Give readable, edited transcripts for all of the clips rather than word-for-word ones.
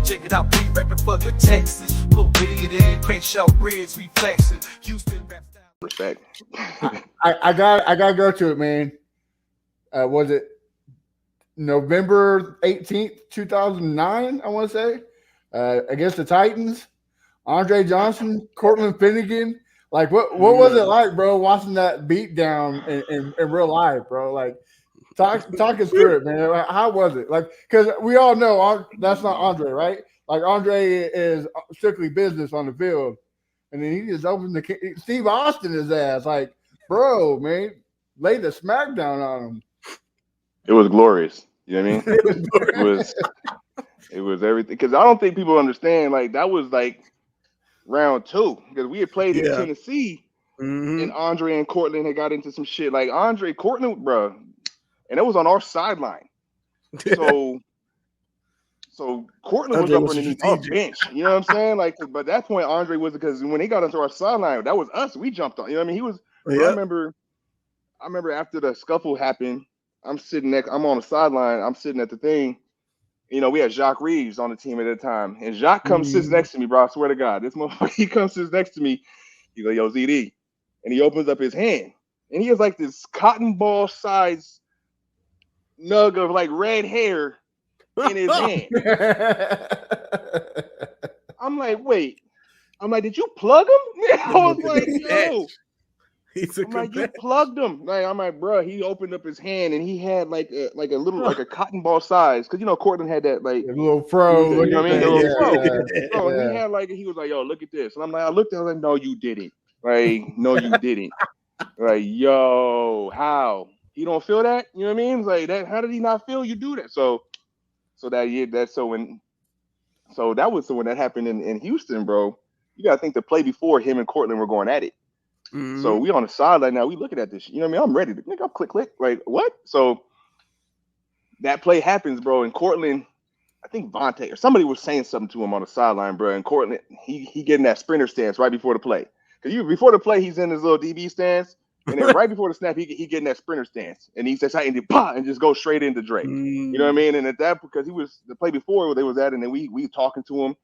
Check it out, we reppin' for the Texans. Put weed in, Crenshaw Bridge, we flexin'. Houston rap style. Respect. I gotta go to it, man. Was it November 18th, 2009? I want to say against the Titans. Andre Johnson, Cortland Finnegan. Like, what was it like, bro, watching that beatdown in real life, bro? Like, talk us through it, man. Like, how was it? Like, because we all know that's not Andre, right? Like, Andre is strictly business on the field. And then he just opened Steve Austin his ass. Like, bro, man, laid the smackdown on him. It was glorious. You know what I mean? It was everything. Because I don't think people understand. Like, that was like round 2. Because we had played in Tennessee, and Andre and Cortland had got into some shit. Like, Cortland, bro, and it was on our sideline. So Cortland was up underneath our bench. You know what I'm saying? Like, but at that point, Andre was, because when he got onto our sideline, that was us. We jumped on. You know what I mean? He was. I remember after the scuffle happened, I'm on the sideline. I'm sitting at the thing. You know, we had Jacques Reeves on the team at the time, and Jacques sits next to me, bro. I swear to God, this motherfucker, he sits next to me. He's like, "Yo, ZD," and he opens up his hand, and he has like this cotton ball size nug of like red hair in his hand. I'm like, wait. I'm like, did you plug him? I was like, yo. I'm like, you plugged him. Like, I'm like, bro. He opened up his hand and he had like a little like a cotton ball size, because you know Cortland had that like a little fro. You know what I mean? A little fro. Yeah. And he had like, he was like, yo, look at this. And I'm like, I looked at him, like, no, you didn't. Like, no, you didn't. Like, yo, how? He don't feel that? You know what I mean? It's like that. How did he not feel you do that? So when that happened in Houston, bro, you gotta think the play before, him and Cortland were going at it. So we on the sideline now, we looking at this. You know what I mean? I'm ready to click, click. Like, what? So that play happens, bro. And Cortland, I think Vontae or somebody was saying something to him on the sideline, bro. And Cortland, he getting that sprinter stance right before the play. Because before the play, he's in his little DB stance. And then right before the snap, he getting that sprinter stance. And he says, and just go straight into Drake. You know what I mean? And at that, because he was the play before they was at, and then we talking to him.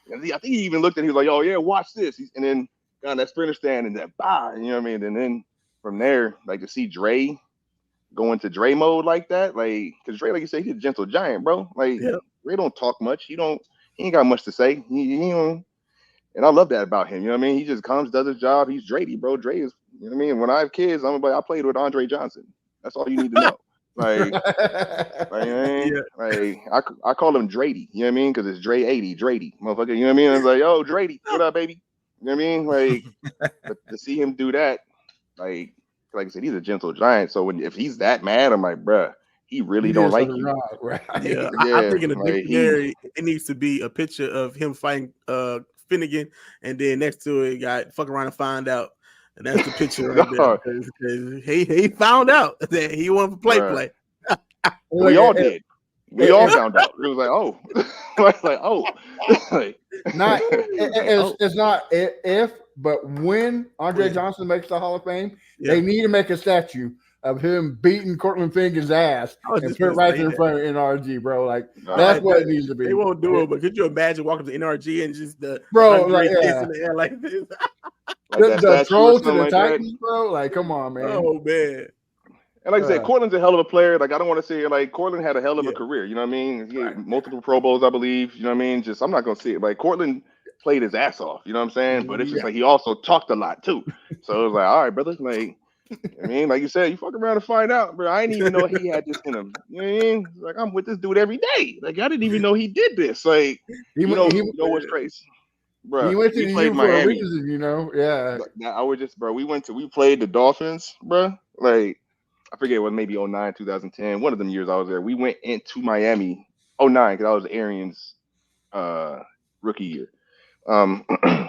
And I think he even looked at him, he was like, oh, yeah, watch this. And then got that sprinter stand and that, you know what I mean? And then from there, like, to see Dre go into Dre mode like that, like, because Dre, like you said, he's a gentle giant, bro. Like, Dre don't talk much. He ain't got much to say. He don't. And I love that about him. You know what I mean? He just comes, does his job. He's Dre, bro. Dre is, you know what I mean? When I have kids, I'm like, I played with Andre Johnson. That's all you need to know. Like, I call him Drady. You know what I mean? Because it's Dre 80, Drady, motherfucker. You know what I mean? I was like, yo, Drady, what up, baby? You know what I mean? Like, but to see him do that, like I said, he's a gentle giant. So if he's that mad, I'm like, bruh, he really don't like you. Wrong, right? Yeah, I think in the dictionary, it needs to be a picture of him fighting Finnegan, and then next to it, got fuck around and find out. And that's the picture right there. Cause he found out that he wanted to play. We all did. We all found out. It was like, oh. It's not if, but when Andre Johnson makes the Hall of Fame, they need to make a statue of him beating Cortland Finnegan's ass and put it right in front of NRG, bro. Like, that's what it needs to be. They won't do it, but could you imagine walking to NRG and just the bro, like, in the air like this? the troll to the Titans, bro. Like, come on, man. Oh man. And like I said, Cortland's a hell of a player. Like, I don't want to say, like, Cortland had a hell of a career. You know what I mean? He had multiple Pro Bowls, I believe. You know what I mean? Just, I'm not going to say it. Like, Cortland played his ass off. You know what I'm saying? But it's just like he also talked a lot, too. So it was like, all right, brother. Like, I mean, like you said, you fuck around and find out, bro. I didn't even know he had this in him. You know what I mean? Like, I'm with this dude every day. Like, I didn't even know he did this. Like, you know what's crazy? Bro, he went to the U for a reason, you know? Yeah. I would just, bro, we played the Dolphins, bro. Like, I forget, it was maybe 09, 2010. One of them years I was there. We went into Miami, 09, because I was Arian's rookie year.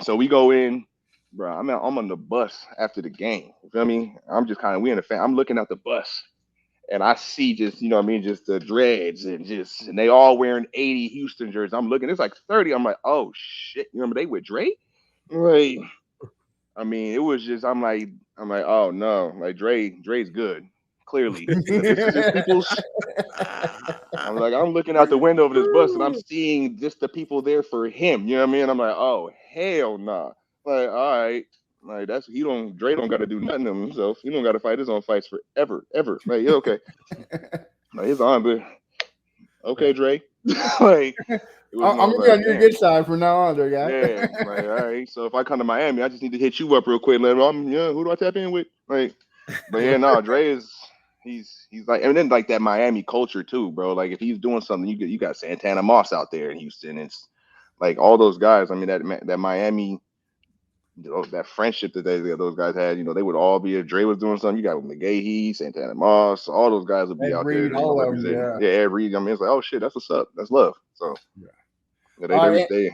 So we go in, bro. I'm on the bus after the game. You feel me? I'm just kind of, we in the fan. I'm looking at the bus, and I see just, you know what I mean, just the dreads and they all wearing 80 Houston jerseys. I'm looking, it's like 30. I'm like, oh shit, you remember they with Dre? Like, I mean, it was just, I'm like, oh no, like Dre's good. Clearly, I'm like, I'm looking out the window of this bus and I'm seeing just the people there for him. You know what I mean? I'm like, oh hell nah. Like, all right. Like Dre don't gotta do nothing to himself. He don't gotta fight his own fights forever, ever. Like, yeah, okay. Like, he's on, but okay, Dre. Like, I'm gonna be on your good side from now on, there, guy. Yeah, like, all right. So if I come to Miami, I just need to hit you up real quick. Let who do I tap in with? Like, but yeah, no, Dre is he's like, and then like that Miami culture too, bro. Like if he's doing something, you got Santana Moss out there in Houston. It's like all those guys. I mean that Miami, that friendship that those guys had. You know, they would all be if Dre was doing something. You got McGahee, Santana Moss, all those guys would be Ed out Reed, there. all of them, Ed Reed. I mean, it's like, oh shit, that's what's up. That's love. So. Yeah. Yeah,